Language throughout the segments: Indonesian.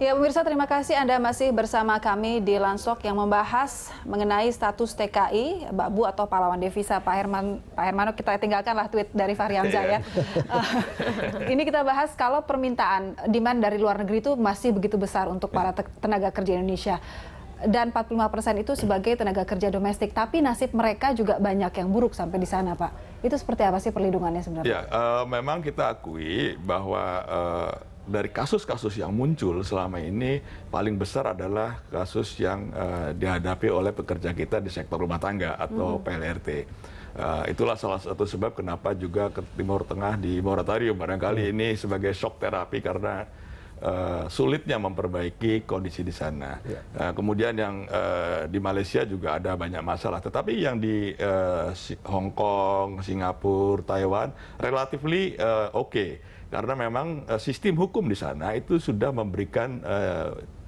Ya pemirsa, terima kasih Anda masih bersama kami di Lansok yang membahas mengenai status TKI, Mbak Bu atau pahlawan devisa Pak Hermano, kita tinggalkanlah tweet dari Fahri Hamzah ya. Ini kita bahas kalau permintaan demand dari luar negeri itu masih begitu besar untuk para tenaga kerja Indonesia. Dan 45% itu sebagai tenaga kerja domestik, tapi nasib mereka juga banyak yang buruk sampai di sana, Pak. Itu seperti apa sih perlindungannya sebenarnya? Ya, memang kita akui bahwa dari kasus-kasus yang muncul selama ini paling besar adalah kasus yang dihadapi oleh pekerja kita di sektor rumah tangga atau PLRT. Itulah salah satu sebab kenapa juga ke Timur Tengah di moratorium. Barangkali ini sebagai shock terapi karena sulitnya memperbaiki kondisi di sana. Kemudian yang di Malaysia juga ada banyak masalah. Tetapi yang di Hong Kong, Singapura, Taiwan relatively oke. Karena memang sistem hukum di sana itu sudah memberikan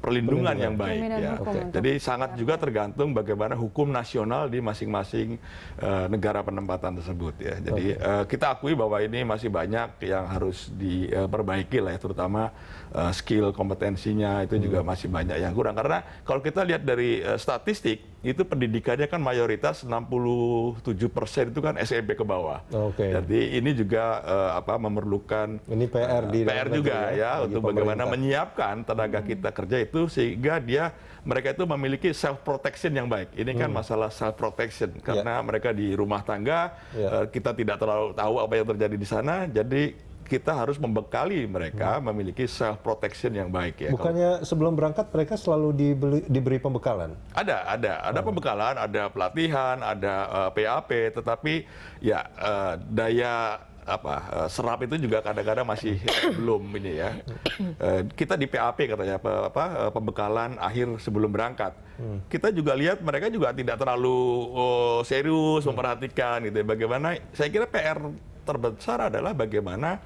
perlindungan yang baik. Ya. Jadi sangat juga tergantung bagaimana hukum nasional di masing-masing negara penempatan tersebut. Ya. Jadi kita akui bahwa ini masih banyak yang harus diperbaiki lah ya, terutama skill kompetensinya itu juga masih banyak yang kurang. Karena kalau kita lihat dari statistik, itu pendidikannya kan mayoritas 67% itu kan SMP ke bawah. Jadi ini juga memerlukan ini PR juga ya untuk bagaimana menyiapkan tenaga kita kerja itu sehingga mereka itu memiliki self protection yang baik. Ini kan masalah self protection karena mereka di rumah tangga, kita tidak terlalu tahu apa yang terjadi di sana, jadi kita harus membekali mereka memiliki self protection yang baik ya. Bukannya sebelum berangkat mereka selalu diberi pembekalan? Ada pembekalan, ada pelatihan, ada PAP, tetapi ya daya serap itu juga kadang-kadang masih belum ini ya. Kita di PAP katanya pembekalan akhir sebelum berangkat. Kita juga lihat mereka juga tidak terlalu serius memperhatikan gitu. Bagaimana saya kira PR terbesar adalah bagaimana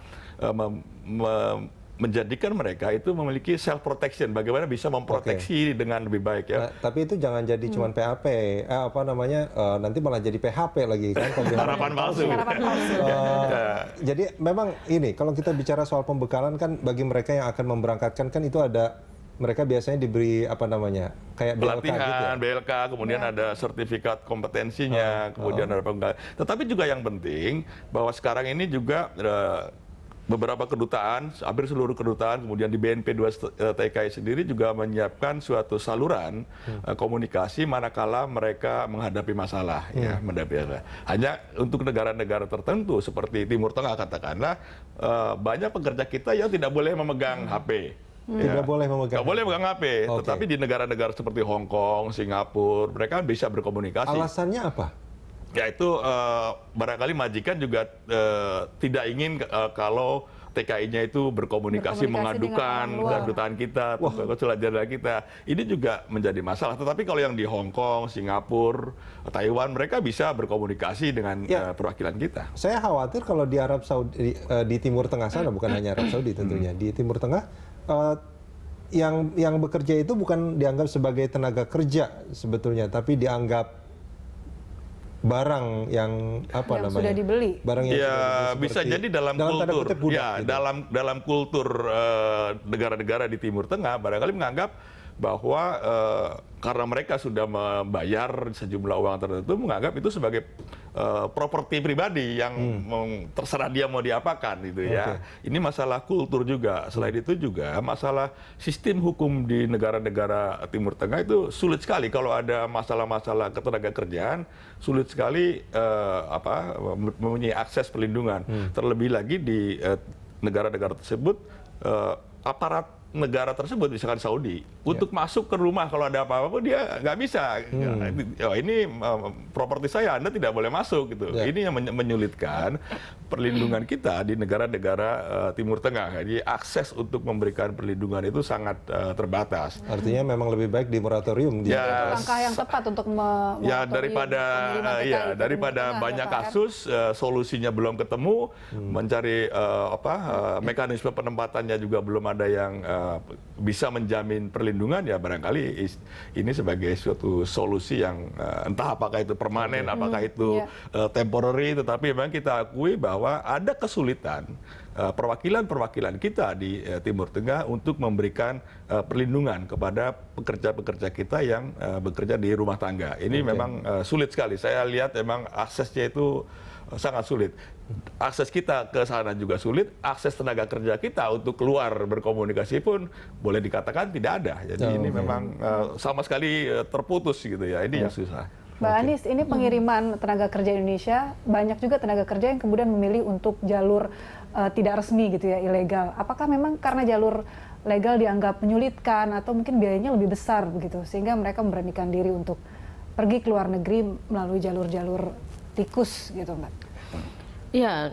menjadikan mereka itu memiliki self protection, bagaimana bisa memproteksi dengan lebih baik ya. Nah, tapi itu jangan jadi cuma PAP, nanti malah jadi PHP lagi kan. Harapan palsu. Jadi memang ini kalau kita bicara soal pembekalan kan bagi mereka yang akan memberangkatkan kan itu ada mereka biasanya diberi kayak pelatihan, BLK gitu ya? BLK, kemudian ada sertifikat kompetensinya, kemudian ada pembekalan. Tetapi juga yang penting bahwa sekarang ini juga beberapa kedutaan, hampir seluruh kedutaan, kemudian di BNP 2 TKI sendiri juga menyiapkan suatu saluran komunikasi manakala mereka menghadapi masalah. Ya, hanya untuk negara-negara tertentu seperti Timur Tengah katakanlah, banyak pekerja kita yang tidak boleh memegang HP. Tidak boleh memegang HP. Tetapi di negara-negara seperti Hong Kong, Singapura, mereka bisa berkomunikasi. Alasannya apa? Ya itu barangkali majikan juga tidak ingin kalau TKI-nya itu berkomunikasi mengadukan kedutaan kita, konsulat jenderal kita. Ini juga menjadi masalah. Tetapi kalau yang di Hong Kong, Singapura, Taiwan, mereka bisa berkomunikasi dengan perwakilan kita. Saya khawatir kalau di Arab Saudi, di Timur Tengah sana, bukan hanya Arab Saudi tentunya, di Timur Tengah, yang bekerja itu bukan dianggap sebagai tenaga kerja sebetulnya, tapi dianggap barang yang sudah dibeli. Barang yang ya bisa jadi dalam kultur ya gitu. dalam kultur negara-negara di Timur Tengah barangkali menganggap bahwa karena mereka sudah membayar sejumlah uang tertentu, menganggap itu sebagai properti pribadi yang terserah dia mau diapakan gitu ya. Ini masalah kultur juga. Selain itu juga masalah sistem hukum di negara-negara Timur Tengah itu sulit sekali kalau ada masalah-masalah ketenaga kerjaan, sulit sekali mempunyai akses perlindungan. Terlebih lagi di negara-negara tersebut aparat negara tersebut, misalkan Saudi, untuk masuk ke rumah kalau ada apa-apa pun dia nggak bisa. Ini properti saya, Anda tidak boleh masuk gitu. Ini yang menyulitkan perlindungan kita di negara-negara Timur Tengah. Jadi akses untuk memberikan perlindungan itu sangat terbatas. Artinya memang lebih baik di moratorium. Langkah yang tepat untuk daripada banyak kasus solusinya belum ketemu, mencari mekanisme penempatannya juga belum ada yang bisa menjamin perlindungan, ya barangkali ini sebagai suatu solusi yang entah apakah itu permanen, apakah itu temporary, tetapi memang kita akui bahwa ada kesulitan perwakilan-perwakilan kita di Timur Tengah untuk memberikan perlindungan kepada pekerja-pekerja kita yang bekerja di rumah tangga. Ini memang sulit sekali. Saya lihat memang aksesnya itu sangat sulit. Akses kita ke sana juga sulit, akses tenaga kerja kita untuk keluar berkomunikasi pun boleh dikatakan tidak ada. Jadi ini memang sama sekali terputus gitu ya. Ini yang susah. Mbak Anies, ini pengiriman tenaga kerja Indonesia, banyak juga tenaga kerja yang kemudian memilih untuk jalur tidak resmi gitu ya, ilegal. Apakah memang karena jalur legal dianggap menyulitkan atau mungkin biayanya lebih besar begitu, sehingga mereka memberanikan diri untuk pergi ke luar negeri melalui jalur-jalur tikus gitu, Mbak? Ya,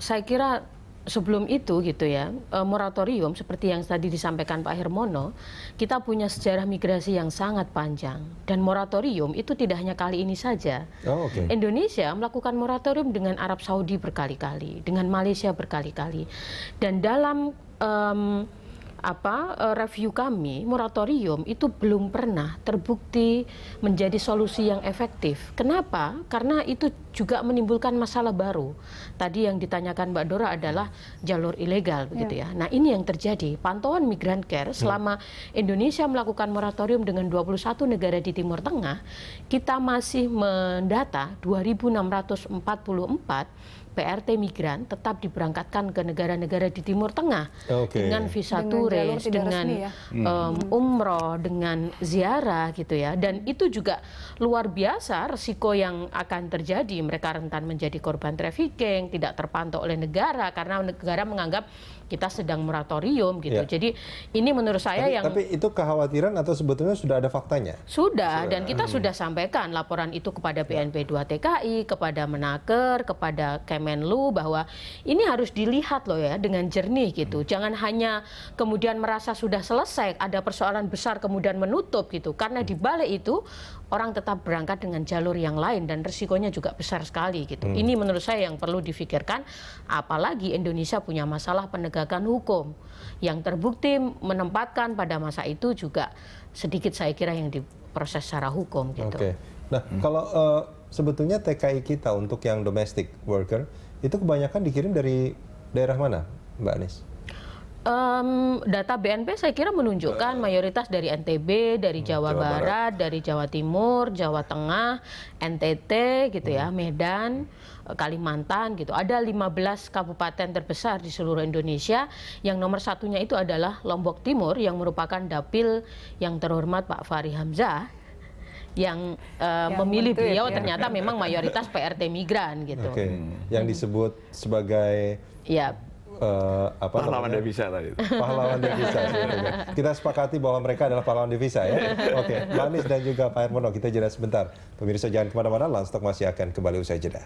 saya kira sebelum itu gitu ya, moratorium seperti yang tadi disampaikan Pak Hermono, kita punya sejarah migrasi yang sangat panjang. Dan moratorium itu tidak hanya kali ini saja. Indonesia melakukan moratorium dengan Arab Saudi berkali-kali, dengan Malaysia berkali-kali. Dan dalam review kami, moratorium itu belum pernah terbukti menjadi solusi yang efektif. Kenapa? Karena itu juga menimbulkan masalah baru. Tadi yang ditanyakan Mbak Dora adalah jalur ilegal, begitu ya. Nah, ini yang terjadi. Pantauan Migrant Care selama Indonesia melakukan moratorium dengan 21 negara di Timur Tengah, kita masih mendata 2.644 PRT migran tetap diberangkatkan ke negara-negara di Timur Tengah dengan visa turis, dengan umroh, dengan ziarah gitu ya. Dan itu juga luar biasa resiko yang akan terjadi. Mereka rentan menjadi korban trafficking, tidak terpantau oleh negara karena negara menganggap kita sedang moratorium gitu. Jadi ini menurut saya Tapi itu kekhawatiran atau sebetulnya sudah ada faktanya? Sudah, dan kita sudah sampaikan laporan itu kepada BNP 2 TKI, kepada Menaker, kepada Kemenlu, bahwa ini harus dilihat loh ya dengan jernih gitu. Jangan hanya kemudian merasa sudah selesai, ada persoalan besar kemudian menutup gitu. Karena di balik itu orang tetap berangkat dengan jalur yang lain dan risikonya juga besar sekali gitu. Ini menurut saya yang perlu difikirkan, apalagi Indonesia punya masalah penegakan hukum yang terbukti menempatkan pada masa itu juga sedikit saya kira yang diproses secara hukum gitu. Nah, kalau sebetulnya TKI kita untuk yang domestic worker itu kebanyakan dikirim dari daerah mana, Mbak Anies? Data BNP saya kira menunjukkan mayoritas dari NTB, dari Jawa Barat, dari Jawa Timur, Jawa Tengah, NTT gitu ya, Medan, Kalimantan gitu. Ada 15 kabupaten terbesar di seluruh Indonesia, yang nomor satunya itu adalah Lombok Timur yang merupakan dapil yang terhormat Pak Fahri Hamzah yang memilih beliau ternyata memang mayoritas PRT migran gitu. Yang disebut sebagai pahlawan devisa tadi. Pahlawan devisa sebetulnya. Kita sepakati bahwa mereka adalah pahlawan devisa ya. Mbak Anies dan juga Pak Hermono, kita jeda sebentar. Pemirsa jangan kemana-mana, Landstalk masih akan kembali usai jeda.